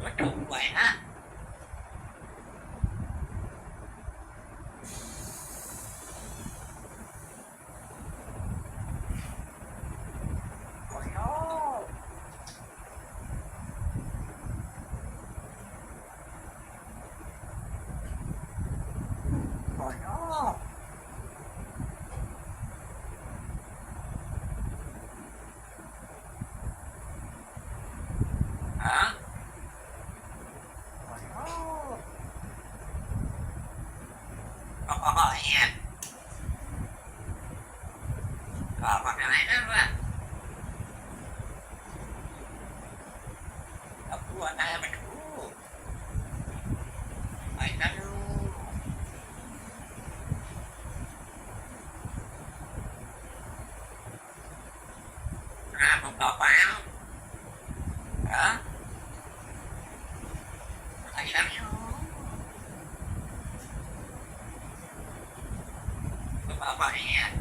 Nó trộn quá. Ôi no. Ôi no. Hả? Ôi no. Ôi yeah. Còn cái này nữa mà. Aku ada betul. Ay, ano? Không có báo. Hả? Ay, ano? Không có báo nha.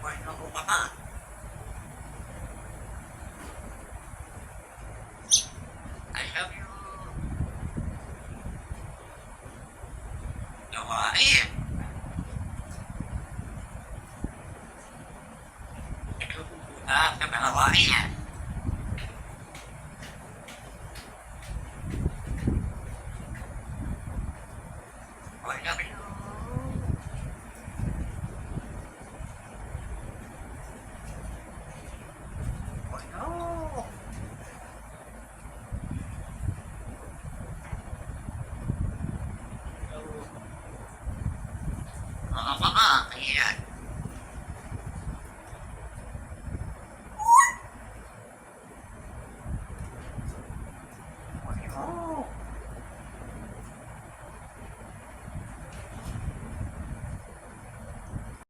Ôi, nó không có báo. Ay, ano? Rồi. Các bạn là hỏi nha. Ôi, nó bị ôi, no. Yeah.